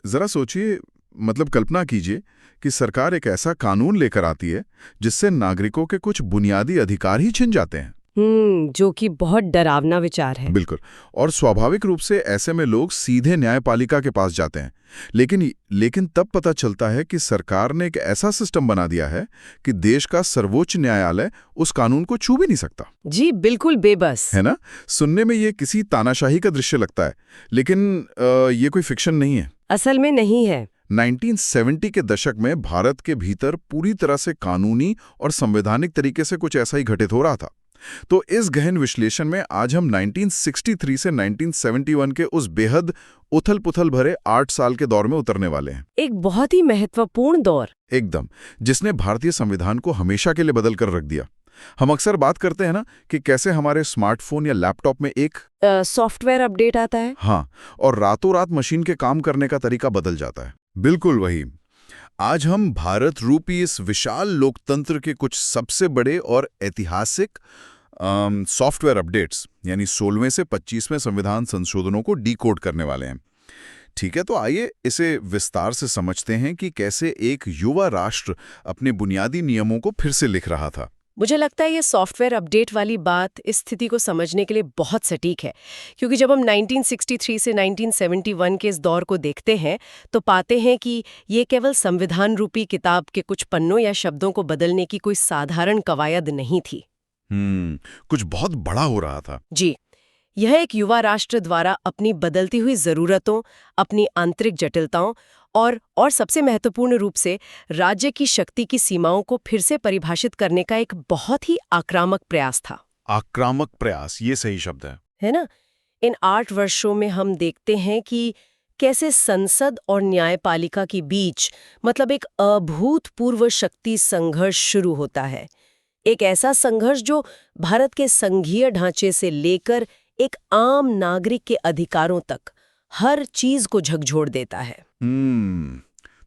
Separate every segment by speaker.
Speaker 1: जरा सोचिए, मतलब कल्पना कीजिए कि सरकार एक ऐसा कानून लेकर आती है जिससे नागरिकों के कुछ बुनियादी अधिकार ही छिन जाते हैं।
Speaker 2: जो कि बहुत डरावना विचार है।
Speaker 1: बिल्कुल। और स्वाभाविक रूप से ऐसे में लोग सीधे न्यायपालिका के पास जाते हैं। लेकिन तब पता चलता है कि सरकार ने एक ऐसा सिस्टम बना दिया है कि देश का सर्वोच्च न्यायालय उस कानून को छू भी नहीं सकता।
Speaker 2: जी बिल्कुल बेबस
Speaker 1: है ना। सुनने में ये किसी तानाशाही का दृश्य लगता है, लेकिन ये कोई फिक्शन नहीं है।
Speaker 2: असल में नहीं है।
Speaker 1: 1970 के दशक में भारत के भीतर पूरी तरह से कानूनी और संवैधानिक तरीके से कुछ ऐसा ही घटित हो रहा था। तो इस गहन विश्लेषण में आज हम 1963 से 1971 के उस बेहद उथल-पुथल भरे 8 साल के दौर में उतरने वाले हैं।
Speaker 2: एक बहुत ही महत्वपूर्ण दौर।
Speaker 1: एकदम, जिसने भारतीय संविधान को हमेशा के लिए बदल कर रख दिया। हम अक्सर बात करते हैं ना कि कैसे हमारे स्मार्टफोन या लैपटॉप में एक
Speaker 2: सॉफ्टवेयर अपडेट आता है।
Speaker 1: हाँ, और रातों रात मशीन के काम करने का तरीका बदल जाता है। बिल्कुल वही। आज हम भारत रूपी इस विशाल लोकतंत्र के कुछ सबसे बड़े और ऐतिहासिक सॉफ्टवेयर अपडेट्स यानी 16वें से 25वें संविधान संशोधनों को डीकोड करने वाले हैं। ठीक है, तो आइए इसे विस्तार से समझते हैं कि कैसे एक युवा राष्ट्र अपने बुनियादी नियमों को फिर से लिख रहा था।
Speaker 2: मुझे लगता है ये सॉफ्टवेयर अपडेट वाली बात इस स्थिति को समझने के लिए बहुत सटीक है, क्योंकि जब हम 1963 से 1971 के इस दौर को देखते हैं तो पाते हैं कि ये केवल संविधान रूपी किताब के कुछ पन्नों या शब्दों को बदलने की कोई साधारण कवायद नहीं थी।
Speaker 1: कुछ बहुत बड़ा हो रहा था।
Speaker 2: जी, यह एक युवा राष्ट्र द्वारा अपनी बदलती हुई जरूरतों, अपनी आंतरिक जटिलताओं और सबसे महत्वपूर्ण रूप से राज्य की शक्ति की सीमाओं को फिर से परिभाषित करने का एक बहुत ही आक्रामक प्रयास था।
Speaker 1: आक्रामक प्रयास, ये सही शब्द है
Speaker 2: ना? इन 8 वर्षों में हम देखते हैं कि कैसे संसद और न्यायपालिका के बीच मतलब एक अभूतपूर्व शक्ति संघर्ष शुरू होता है। एक ऐसा संघर्ष जो भारत के संघीय ढांचे से लेकर एक आम नागरिक के अधिकारों तक हर चीज को झकझोर देता है।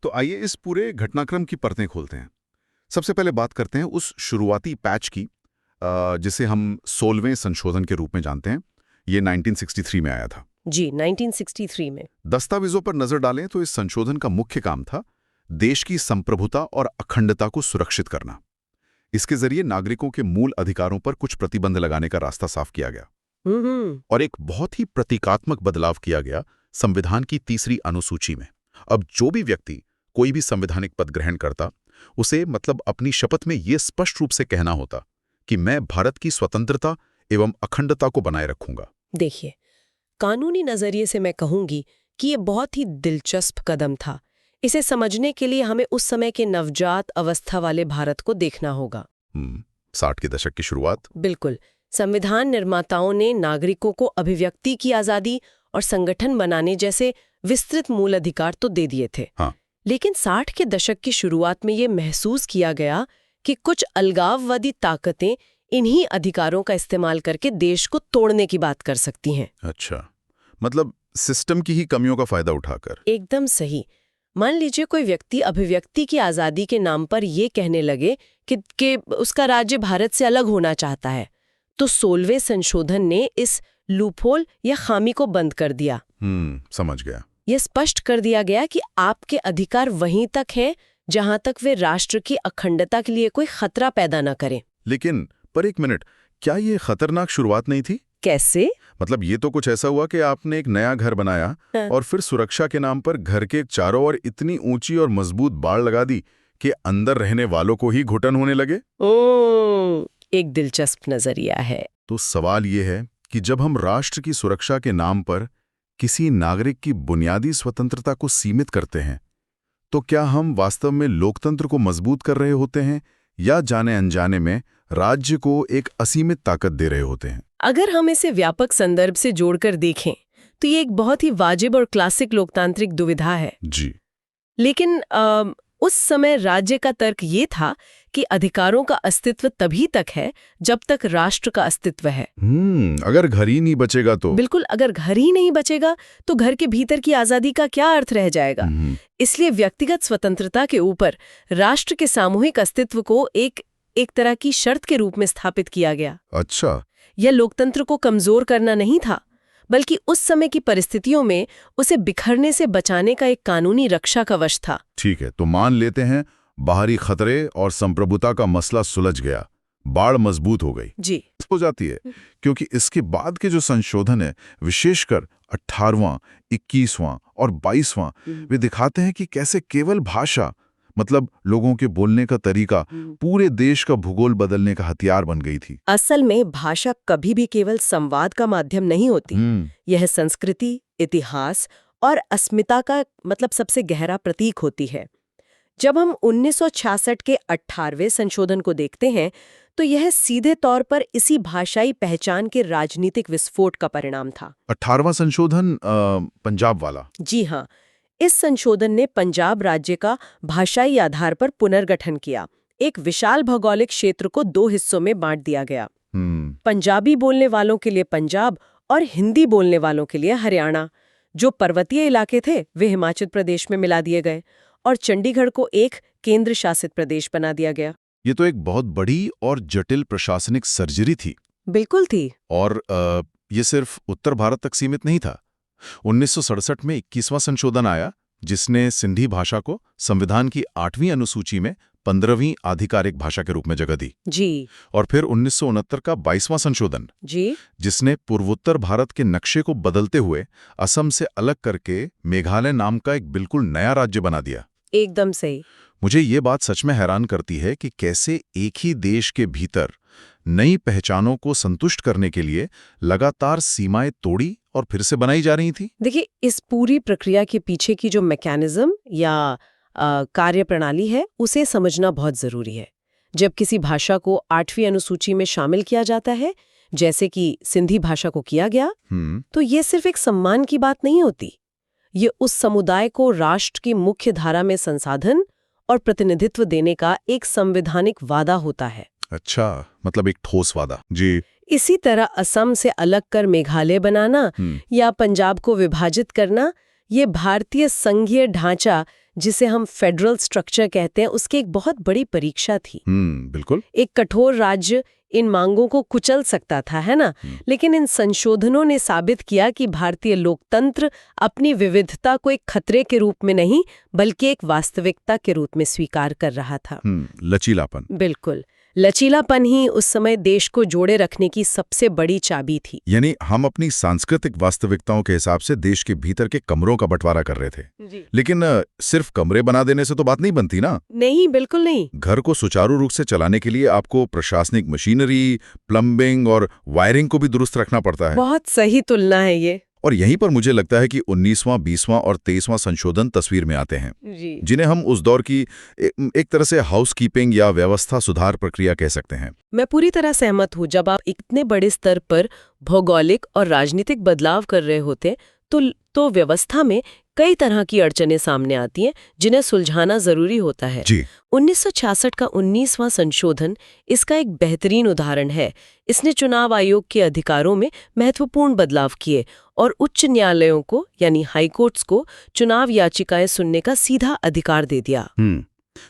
Speaker 1: तो आइए इस पूरे घटनाक्रम की परतें खोलते हैं। सबसे पहले बात करते हैं उस शुरुआती पैच की, जिसे हम 16वें संशोधन के रूप में जानते हैं। ये 1963 में आया था।
Speaker 2: जी, 1963 में।
Speaker 1: दस्तावेजों पर नजर डालें तो इस संशोधन का मुख्य काम था देश की संप्रभुता और अखंडता को सुरक्षित करना। इसके जरिए नागरिकों के मूल अधिकारों पर कुछ प्रतिबंध लगाने का रास्ता साफ किया गया। और एक बहुत ही प्रतीकात्मक बदलाव किया गया संविधान की 3री अनुसूची में। अब जो भी व्यक्ति कोई भी संवैधानिक पद ग्रहण करता, उसे मतलब अपनी शपथ में यह स्पष्ट रूप से कहना होता कि मैं भारत की स्वतंत्रता एवं अखंडता को बनाए रखूंगा।
Speaker 2: देखिए, कानूनी नजरिए से मैं कहूंगी कि ये बहुत ही दिलचस्प कदम था। इसे समझने के लिए हमें उस समय के नवजात अवस्था वाले भारत को देखना होगा।
Speaker 1: 60 के दशक की शुरुआत।
Speaker 2: बिल्कुल। संविधान निर्माताओं ने नागरिकों को अभिव्यक्ति की आजादी और संगठन बनाने जैसे विस्तृत मूल अधिकार तो दे दिए थे।
Speaker 1: हाँ।
Speaker 2: लेकिन 60 के दशक की शुरुआत में ये महसूस किया गया कि कुछ अलगाववादी ताकतें इन्हीं अधिकारों का इस्तेमाल करके देश को तोड़ने की बात कर सकती हैं।
Speaker 1: अच्छा, मतलब सिस्टम की ही कमियों का फायदा उठाकर।
Speaker 2: एकदम सही। मान लीजिए कोई व्यक्ति अभिव्यक्ति की आजादी के नाम पर ये कहने लगे कि उसका राज्य भारत से अलग होना चाहता है, तो 16वें संशोधन ने इस लूपहोल या खामी को बंद कर दिया।
Speaker 1: समझ गया।
Speaker 2: यह स्पष्ट कर दिया गया कि आपके अधिकार वहीं तक हैं जहां तक वे राष्ट्र की अखंडता के लिए कोई खतरा पैदा न करें।
Speaker 1: लेकिन पर एक मिनट, क्या ये खतरनाक शुरुआत नहीं थी?
Speaker 2: कैसे?
Speaker 1: मतलब ये तो कुछ ऐसा हुआ कि आपने एक नया घर बनाया और फिर सुरक्षा के नाम पर घर के चारों ओर इतनी ऊंची और मजबूत बाड़ लगा दी कि अंदर रहने वालों को ही घुटन होने लगे।
Speaker 2: एक दिलचस्प नजरिया है।
Speaker 1: तो सवाल ये है कि जब हम राष्ट्र की सुरक्षा के नाम पर किसी नागरिक की बुनियादी स्वतंत्रता को सीमित करते हैं, तो क्या हम वास्तव में लोकतंत्र को मजबूत कर रहे होते हैं या जाने अनजाने में राज्य को एक असीमित ताकत दे रहे होते हैं?
Speaker 2: अगर हम इसे व्यापक संदर्भ से जोड़कर देखें तो ये एक बहुत ही वाजिब और क्लासिक लोकतांत्रिक दुविधा है।
Speaker 1: जी।
Speaker 2: लेकिन उस समय राज्य का तर्क ये था कि अधिकारों का अस्तित्व तभी तक है जब तक राष्ट्र का अस्तित्व है।
Speaker 1: अगर घर ही नहीं बचेगा तो? बिल्कुल,
Speaker 2: अगर घर ही नहीं बचेगा तो घर के भीतर की आजादी का क्या अर्थ रह जाएगा। इसलिए व्यक्तिगत स्वतंत्रता के ऊपर राष्ट्र के सामूहिक अस्तित्व को एक तरह की शर्त के रूप में स्थापित किया गया।
Speaker 1: अच्छा।
Speaker 2: यह लोकतंत्र को कमजोर करना नहीं था, बल्कि उस समय की परिस्थितियों में उसे बिखरने से बचाने का एक कानूनी रक्षा कवच था।
Speaker 1: ठीक है, तो मान लेते हैं बाहरी खतरे और संप्रभुता का मसला सुलझ गया, बाड़ मजबूत हो गई,
Speaker 2: जी
Speaker 1: हो जाती है, क्योंकि इसके बाद के जो संशोधन है, विशेषकर 18वां, 21वां और 22वां, वे दिखाते हैं कि कैसे केवल भाषा, मतलब लोगों के बोलने का तरीका, पूरे देश का भूगोल बदलने का हथियार बन गई थी।
Speaker 2: असल में भाषा कभी भी केवल संवाद का माध्यम नहीं होती। यह संस्कृति, इतिहास और अस्मिता का सबसे गहरा प्रतीक होती है। जब हम 1966 के 18वें संशोधन को देखते हैं तो यह सीधे तौर पर इसी भाषाई पहचान के राजनीतिक विस्फोट का परिणाम था।
Speaker 1: 18वां संशोधन पंजाब वाला?
Speaker 2: जी हाँ, इस संशोधन ने पंजाब राज्य का भाषाई आधार पर पुनर्गठन किया। एक विशाल भौगोलिक क्षेत्र को 2 हिस्सों में बांट दिया गया। पंजाबी बोलने वालों के लिए पंजाब और हिंदी बोलने वालों के लिए हरियाणा। जो पर्वतीय इलाके थे वे हिमाचल प्रदेश में मिला दिए गए और चंडीगढ़ को एक केंद्र शासित प्रदेश बना दिया गया।
Speaker 1: ये तो एक बहुत बड़ी और जटिल प्रशासनिक सर्जरी थी।
Speaker 2: बिल्कुल थी।
Speaker 1: और ये सिर्फ उत्तर भारत तक सीमित नहीं था। 1967 में 21वां संशोधन आया, जिसने सिंधी भाषा को संविधान की 8वीं अनुसूची में 15वीं आधिकारिक भाषा के रूप में जगह दी।
Speaker 2: जी।
Speaker 1: और फिर 1969 का 22वां संशोधन,
Speaker 2: जी,
Speaker 1: जिसने पूर्वोत्तर भारत के नक्शे को बदलते हुए असम से अलग करके मेघालय नाम का एक बिल्कुल नया राज्य बना दिया।
Speaker 2: एकदम सही।
Speaker 1: मुझे ये बात सच में हैरान करती है कि कैसे एक ही देश के भीतर नई पहचानों को संतुष्ट करने के लिए लगातार सीमाएं तोड़ी और फिर से बनाई जा रही थी।
Speaker 2: देखिए, इस पूरी प्रक्रिया के पीछे की जो मैकेनिज्म या कार्यप्रणाली है उसे समझना बहुत जरूरी है। जब किसी भाषा को 8वीं अनुसूची में शामिल किया जाता है, जैसे कि सिंधी भाषा को किया गया, तो ये सिर्फ एक सम्मान की बात नहीं होती। ये उस समुदाय को राष्ट्र की मुख्य धारा में संसाधन और प्रतिनिधित्व देने का एक संवैधानिक वादा होता है।
Speaker 1: अच्छा, मतलब एक ठोस वादा। जी।
Speaker 2: इसी तरह असम से अलग कर मेघालय बनाना या पंजाब को विभाजित करना, ये भारतीय संघीय ढांचा जिसे हम फेडरल स्ट्रक्चर कहते हैं, उसकी एक बहुत बड़ी परीक्षा थी।
Speaker 1: बिल्कुल।
Speaker 2: एक कठोर राज्य इन मांगों को कुचल सकता था, है ना? लेकिन इन संशोधनों ने साबित किया कि भारतीय लोकतंत्र अपनी विविधता को एक खतरे के रूप में नहीं, बल्कि एक वास्तविकता के रूप में स्वीकार कर रहा था।
Speaker 1: लचीलापन।
Speaker 2: बिल्कुल, लचीलापन ही उस समय देश को जोड़े रखने की सबसे बड़ी चाबी थी।
Speaker 1: यानी हम अपनी सांस्कृतिक वास्तविकताओं के हिसाब से देश के भीतर के कमरों का बंटवारा कर रहे थे।
Speaker 2: जी।
Speaker 1: लेकिन सिर्फ कमरे बना देने से तो बात नहीं बनती ना।
Speaker 2: नहीं, बिल्कुल नहीं।
Speaker 1: घर को सुचारू रूप से चलाने के लिए आपको प्रशासनिक मशीनरी, प्लम्बिंग और वायरिंग को भी दुरुस्त रखना पड़ता है।
Speaker 2: बहुत सही तुलना है ये।
Speaker 1: और यहीं पर मुझे लगता है कि 19वां, 20वां और 23वां संशोधन तस्वीर में आते हैं,
Speaker 2: जी।
Speaker 1: जिन्हें हम उस दौर की एक तरह से हाउसकीपिंग या व्यवस्था सुधार प्रक्रिया कह सकते हैं।
Speaker 2: मैं पूरी तरह सहमत हूँ। जब आप इतने बड़े स्तर पर भौगोलिक और राजनीतिक बदलाव कर रहे होते तो व्यवस्था में कई तरह की अड़चनें सामने आती हैं, जिन्हें सुलझाना जरूरी होता है।
Speaker 1: जी।
Speaker 2: 1966 का 19वां संशोधन इसका एक बेहतरीन उदाहरण है। इसने चुनाव आयोग के अधिकारों में महत्वपूर्ण बदलाव किए और उच्च न्यायालयों को यानी हाई कोर्ट्स को चुनाव याचिकाएं सुनने का सीधा अधिकार दे दिया।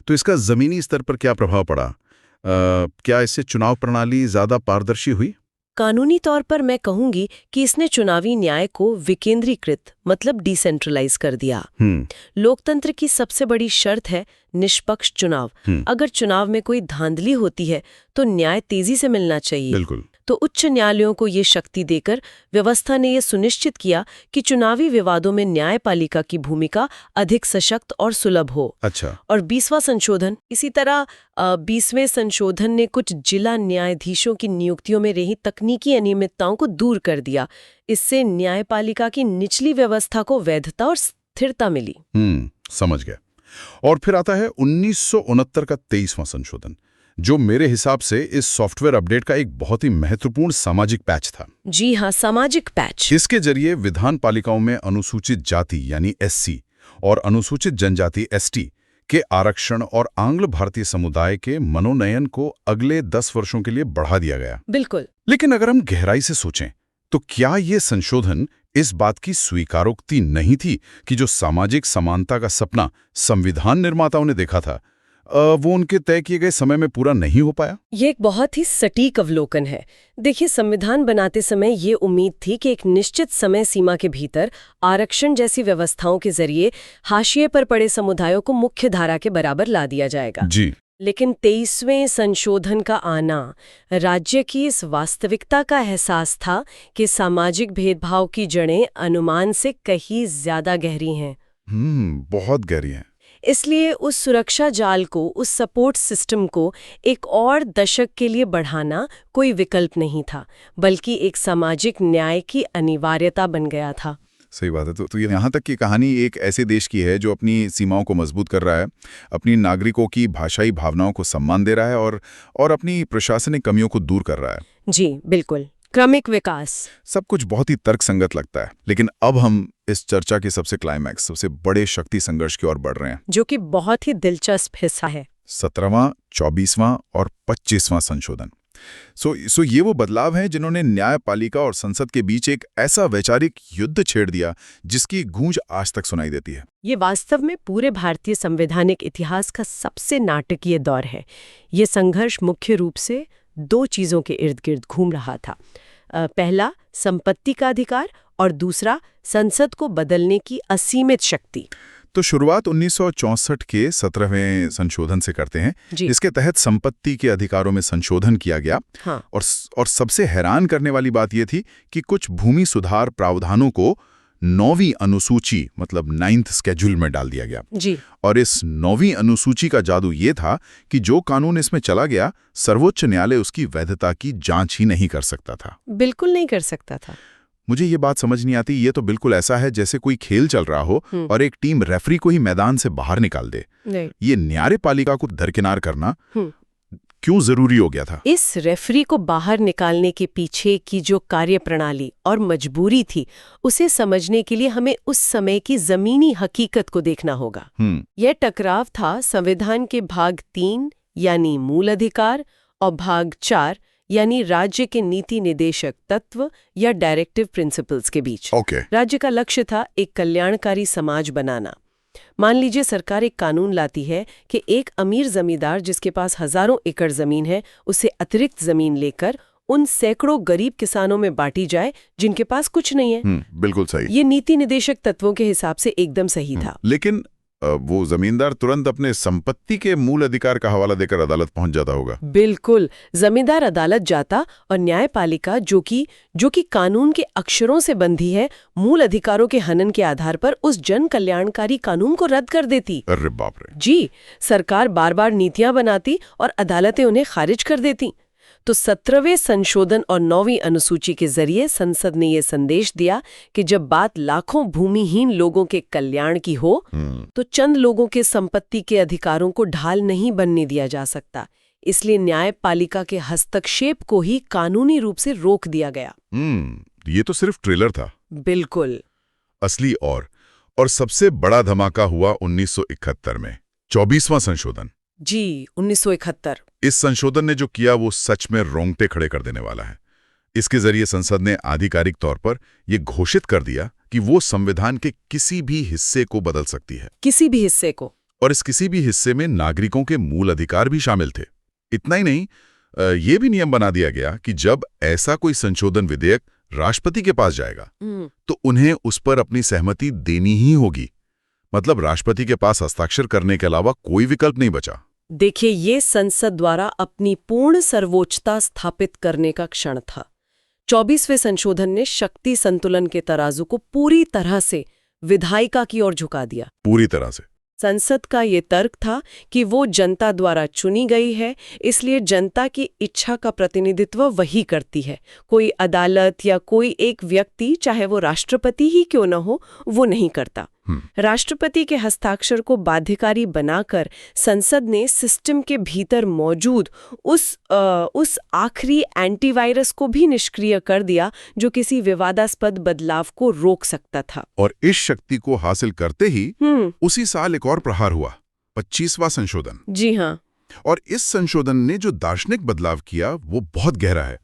Speaker 1: तो इसका जमीनी स्तर पर क्या प्रभाव पड़ा? क्या इससे चुनाव प्रणाली ज्यादा पारदर्शी हुई?
Speaker 2: कानूनी तौर पर मैं कहूंगी कि इसने चुनावी न्याय को विकेंद्रीकृत डिसेंट्रलाइज कर दिया। लोकतंत्र की सबसे बड़ी शर्त है निष्पक्ष चुनाव। अगर चुनाव में कोई धांधली होती है तो न्याय तेजी से मिलना चाहिए।
Speaker 1: बिल्कुल।
Speaker 2: तो उच्च न्यायालयों को ये शक्ति देकर व्यवस्था ने ये सुनिश्चित किया कि चुनावी विवादों में न्यायपालिका की भूमिका अधिक सशक्त और सुलभ हो।
Speaker 1: अच्छा।
Speaker 2: और 20वां संशोधन इसी तरह 20वें संशोधन ने कुछ जिला न्यायाधीशों की नियुक्तियों में रही तकनीकी अनियमितताओं को दूर कर दिया। इससे न्यायपालिका की निचली व्यवस्था को वैधता और स्थिरता मिली।
Speaker 1: समझ गया। और फिर आता है 1969 का 23वां संशोधन, जो मेरे हिसाब से इस सॉफ्टवेयर अपडेट का एक बहुत ही महत्वपूर्ण सामाजिक पैच था।
Speaker 2: जी हाँ, सामाजिक पैच।
Speaker 1: इसके जरिए विधान पालिकाओं में अनुसूचित जाति यानी SC और अनुसूचित जनजाति ST के आरक्षण और आंग्ल भारतीय समुदाय के मनोनयन को अगले 10 वर्षों के लिए बढ़ा दिया गया।
Speaker 2: बिल्कुल।
Speaker 1: लेकिन अगर हम गहराई से सोचें तो क्या ये संशोधन इस बात की स्वीकारोक्ति नहीं थी कि जो सामाजिक समानता का सपना संविधान निर्माताओं ने देखा था, वो उनके तय किए गए समय में पूरा नहीं हो पाया?
Speaker 2: ये एक बहुत ही सटीक अवलोकन है। देखिए, संविधान बनाते समय ये उम्मीद थी कि एक निश्चित समय सीमा के भीतर आरक्षण जैसी व्यवस्थाओं के जरिए हाशिए पर पड़े समुदायों को मुख्य धारा के बराबर ला दिया जाएगा।
Speaker 1: जी।
Speaker 2: लेकिन 23वें संशोधन का आना राज्य की इस वास्तविकता का एहसास था कि सामाजिक भेदभाव की जड़ें अनुमान से कहीं ज्यादा गहरी हैं।
Speaker 1: बहुत गहरी है।
Speaker 2: इसलिए उस सुरक्षा जाल को, उस सपोर्ट सिस्टम को एक और दशक के लिए बढ़ाना कोई विकल्प नहीं था, बल्कि एक सामाजिक न्याय की अनिवार्यता बन गया था।
Speaker 1: सही बात है। तो ये यहाँ तक की कहानी एक ऐसे देश की है जो अपनी सीमाओं को मजबूत कर रहा है, अपनी नागरिकों की भाषाई भावनाओं को सम्मान दे रहा है और अपनी प्रशासनिक कमियों को दूर कर रहा है।
Speaker 2: जी बिल्कुल, क्रमिक विकास।
Speaker 1: सब कुछ बहुत ही तर्कसंगत लगता है, लेकिन अब हम इस चर्चा के सबसे क्लाइमैक्स, सबसे बड़े शक्ति संघर्ष की ओर बढ़ रहे हैं,
Speaker 2: जो कि बहुत ही दिलचस्प हिस्सा है।
Speaker 1: 17वां, 24वां और 25वां संशोधन। सो ये वो बदलाव हैं जिन्होंने न्यायपालिका और संसद के बीच एक ऐसा वैचारिक युद्ध छेड़ दिया जिसकी गूंज आज तक सुनाई देती है।
Speaker 2: ये वास्तव में पूरे भारतीय संवैधानिक इतिहास का सबसे नाटकीय दौर है। ये संघर्ष मुख्य रूप से दो चीजों के इर्द गिर्द घूम रहा था। पहला, संपत्ति का अधिकार, और दूसरा, संसद को बदलने की असीमित शक्ति।
Speaker 1: तो शुरुआत 1964 के 17वें संशोधन से करते हैं, जिसके तहत संपत्ति के अधिकारों में संशोधन किया गया।
Speaker 2: हाँ।
Speaker 1: और सबसे हैरान करने वाली बात यह थी कि कुछ भूमि सुधार प्रावधानों को 9वीं अनुसूची मतलब 9th स्केड्यूल में डाल दिया गया।
Speaker 2: जी।
Speaker 1: और इस 9वीं अनुसूची का जादू ये था कि जो कानून इसमें चला गया, सर्वोच्च न्यायालय उसकी वैधता की जांच ही नहीं कर सकता था।
Speaker 2: बिल्कुल नहीं कर सकता था।
Speaker 1: मुझे ये बात समझ नहीं आती। ये तो बिल्कुल ऐसा है जैसे कोई खेल चल रहा हो और एक टीम रेफरी को ही मैदान से बाहर निकाल दे। ये न्यायपालिका को दरकिनार करना क्यों जरूरी हो गया था?
Speaker 2: इस रेफरी को बाहर निकालने के पीछे की जो कार्यप्रणाली और मजबूरी थी, उसे समझने के लिए हमें उस समय की जमीनी हकीकत को देखना होगा। यह टकराव था संविधान के भाग 3 यानी मूल अधिकार और भाग 4 यानी राज्य के नीति निदेशक तत्व या डायरेक्टिव प्रिंसिपल्स के बीच। राज्य का लक्ष्य था एक कल्याणकारी समाज बनाना। मान लीजिए सरकार एक कानून लाती है कि एक अमीर जमींदार जिसके पास हजारों एकड़ जमीन है, उसे अतिरिक्त जमीन लेकर उन सैकड़ों गरीब किसानों में बांटी जाए जिनके पास कुछ नहीं है।
Speaker 1: बिल्कुल सही।
Speaker 2: ये नीति निदेशक तत्वों के हिसाब से एकदम सही था।
Speaker 1: लेकिन वो जमींदार तुरंत अपने संपत्ति के मूल अधिकार का हवाला देकर अदालत पहुंच जाता होगा।
Speaker 2: बिल्कुल, जमींदार अदालत जाता और न्यायपालिका जो कि कानून के अक्षरों से बंधी है, मूल अधिकारों के हनन के आधार पर उस जन कल्याणकारी कानून को रद्द कर देती।
Speaker 1: अरे बाप रे।
Speaker 2: जी, सरकार बार बार नीतियां बनाती और अदालतें उन्हें खारिज कर देती। तो 17वें संशोधन और 9वीं अनुसूची के जरिए संसद ने यह संदेश दिया कि जब बात लाखों भूमिहीन लोगों के कल्याण की हो, तो चंद लोगों के संपत्ति के अधिकारों को ढाल नहीं बनने दिया जा सकता। इसलिए न्यायपालिका के हस्तक्षेप को ही कानूनी रूप से रोक दिया गया।
Speaker 1: ये तो सिर्फ ट्रेलर था।
Speaker 2: बिल्कुल।
Speaker 1: असली और सबसे बड़ा धमाका हुआ 1971 में, 24वां संशोधन।
Speaker 2: जी, 1971।
Speaker 1: इस संशोधन ने जो किया वो सच में रोंगटे खड़े कर देने वाला है। इसके जरिए संसद ने आधिकारिक तौर पर यह घोषित कर दिया कि वो संविधान के किसी भी हिस्से को बदल सकती है।
Speaker 2: किसी भी हिस्से को।
Speaker 1: और इस किसी भी हिस्से में नागरिकों के मूल अधिकार भी शामिल थे। इतना ही नहीं, ये भी नियम बना दिया गया कि जब ऐसा कोई संशोधन विधेयक राष्ट्रपति के पास जाएगा तो उन्हें उस पर अपनी सहमति देनी ही होगी। मतलब राष्ट्रपति के पास हस्ताक्षर करने के अलावा कोई विकल्प नहीं बचा।
Speaker 2: देखिए, ये संसद द्वारा अपनी पूर्ण सर्वोच्चता स्थापित करने का क्षण था। 24वें संशोधन ने शक्ति संतुलन के तराजू को पूरी तरह से विधायिका की ओर झुका दिया।
Speaker 1: पूरी तरह से।
Speaker 2: संसद का ये तर्क था कि वो जनता द्वारा चुनी गई है, इसलिए जनता की इच्छा का प्रतिनिधित्व वही करती है। कोई अदालत या कोई एक व्यक्ति, चाहे वो राष्ट्रपति ही क्यों न हो, वो नहीं करता। राष्ट्रपति के हस्ताक्षर को बाध्यकारी बनाकर संसद ने सिस्टम के भीतर मौजूद उस आखिरी एंटीवायरस को भी निष्क्रिय कर दिया जो किसी विवादास्पद बदलाव को रोक सकता था।
Speaker 1: और इस शक्ति को हासिल करते ही उसी साल एक और प्रहार हुआ, 25वां संशोधन।
Speaker 2: जी हाँ।
Speaker 1: और इस संशोधन ने जो दार्शनिक बदलाव किया वो बहुत गहरा है।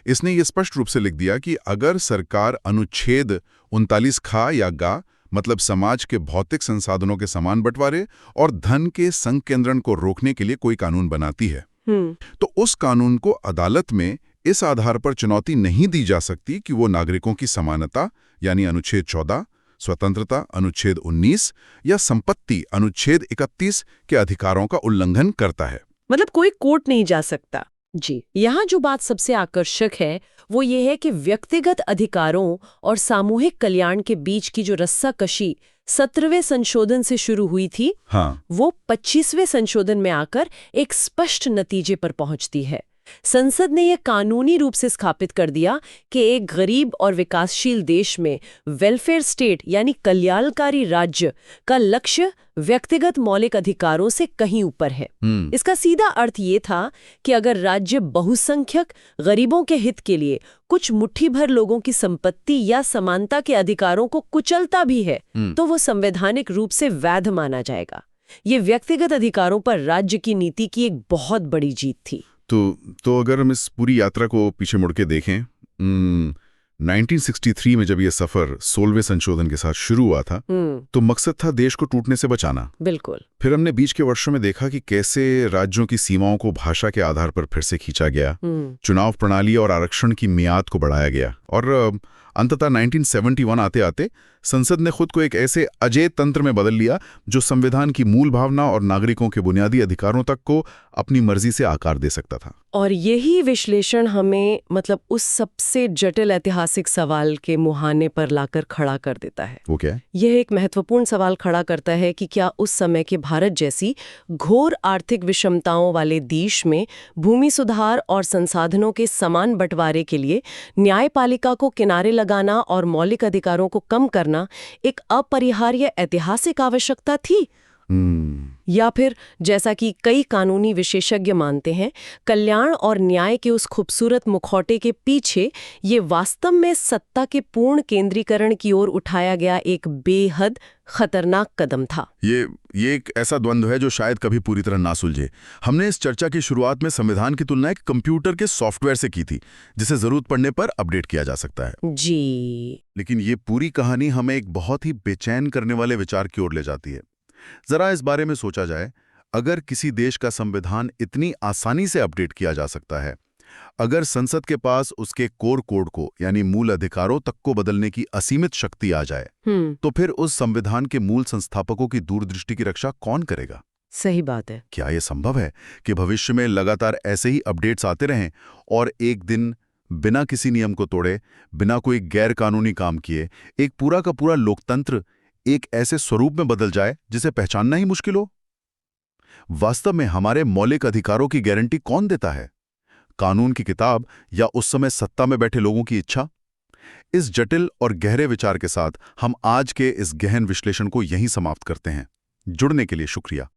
Speaker 1: इसने ये स्पष्ट रूप से लिख दिया कि अगर सरकार अनुच्छेद 39 खा या गा मतलब समाज के भौतिक संसाधनों के समान बंटवारे और धन के संकेंद्रण को रोकने के लिए कोई कानून बनाती है। तो उस कानून को अदालत में इस आधार पर चुनौती नहीं दी जा सकती कि वो नागरिकों की समानता यानी अनुच्छेद 14, स्वतंत्रता अनुच्छेद 19 या संपत्ति अनुच्छेद 31 के अधिकारों का उल्लंघन करता है।
Speaker 2: मतलब कोई कोर्ट नहीं जा सकता। जी, यहाँ जो बात सबसे आकर्षक है वो ये है कि व्यक्तिगत अधिकारों और सामूहिक कल्याण के बीच की जो रस्साकशी 17वें संशोधन से शुरू हुई थी, वो 25वें संशोधन में आकर एक स्पष्ट नतीजे पर पहुंचती है। संसद ने यह कानूनी रूप से स्थापित कर दिया कि एक गरीब और विकासशील देश में वेलफेयर स्टेट यानी कल्याणकारी राज्य का लक्ष्य व्यक्तिगत मौलिक अधिकारों से कहीं ऊपर है। इसका सीधा अर्थ ये था कि अगर राज्य बहुसंख्यक गरीबों के हित के लिए कुछ मुट्ठी भर लोगों की संपत्ति या समानता के अधिकारों को कुचलता भी है, तो वो संवैधानिक रूप से वैध माना जाएगा। ये व्यक्तिगत अधिकारों पर राज्य की नीति की एक बहुत बड़ी जीत थी।
Speaker 1: तो अगर हम इस पूरी यात्रा को पीछे मुड़ के देखें, 1963 में जब ये सफर 16वें संशोधन के साथ शुरू हुआ था, तो मकसद था देश को टूटने से बचाना।
Speaker 2: बिल्कुल। फिर
Speaker 1: फिर हमने बीच के वर्षों में देखा कि कैसे राज्यों की सीमाओं को भाषा के आधार पर फिर से खींचा गया, चुनाव प्रणाली और आरक्षण की मियाद को बढ़ाया गया, और अंततः 1971 आते आते संसद ने खुद को एक ऐसे अजेय तंत्र में बदल लिया जो संविधान की मूल भावना और नागरिकों के बुनियादी अधिकारों तक को अपनी मर्जी से आकार दे सकता था।
Speaker 2: और यही विश्लेषण हमें उस सबसे जटिल ऐतिहासिक सवाल के मुहाने पर लाकर खड़ा कर देता है।
Speaker 1: वो क्या है?
Speaker 2: यह एक महत्वपूर्ण सवाल खड़ा करता है कि क्या उस समय के भारत जैसी घोर आर्थिक विषमताओं वाले देश में भूमि सुधार और संसाधनों के समान बंटवारे के लिए न्यायपालिका को किनारे लगाना और मौलिक अधिकारों को कम करना एक अपरिहार्य ऐतिहासिक आवश्यकता थी, या फिर जैसा कि कई कानूनी विशेषज्ञ मानते हैं, कल्याण और न्याय के उस खूबसूरत मुखौटे के पीछे ये वास्तव में सत्ता के पूर्ण केंद्रीकरण की ओर उठाया गया एक बेहद खतरनाक कदम था।
Speaker 1: ये एक ऐसा द्वंद्व है जो शायद कभी पूरी तरह ना सुलझे। हमने इस चर्चा की शुरुआत में संविधान की तुलना एक कंप्यूटर के सॉफ्टवेयर से की थी, जिसे जरूरत पड़ने पर अपडेट किया जा सकता है।
Speaker 2: जी,
Speaker 1: लेकिन ये पूरी कहानी हमें एक बहुत ही बेचैन करने वाले विचार की ओर ले जाती है। जरा इस बारे में सोचा जाए, अगर किसी देश का संविधान इतनी आसानी से अपडेट किया जा सकता है, अगर संसद के पास उसके कोर कोड को यानी मूल अधिकारों तक को बदलने की असीमित शक्ति आ जाए, तो फिर उस संविधान के मूल संस्थापकों की दूरदृष्टि की रक्षा कौन करेगा?
Speaker 2: सही बात है।
Speaker 1: क्या यह संभव है कि भविष्य में लगातार ऐसे ही अपडेट्स आते रहें और एक दिन बिना किसी नियम को तोड़े, बिना कोई गैर कानूनी काम किए, एक पूरा का पूरा लोकतंत्र एक ऐसे स्वरूप में बदल जाए जिसे पहचानना ही मुश्किल हो? वास्तव में हमारे मौलिक अधिकारों की गारंटी कौन देता है? कानून की किताब या उस समय सत्ता में बैठे लोगों की इच्छा? इस जटिल और गहरे विचार के साथ हम आज के इस गहन विश्लेषण को यहीं समाप्त करते हैं। जुड़ने के लिए शुक्रिया।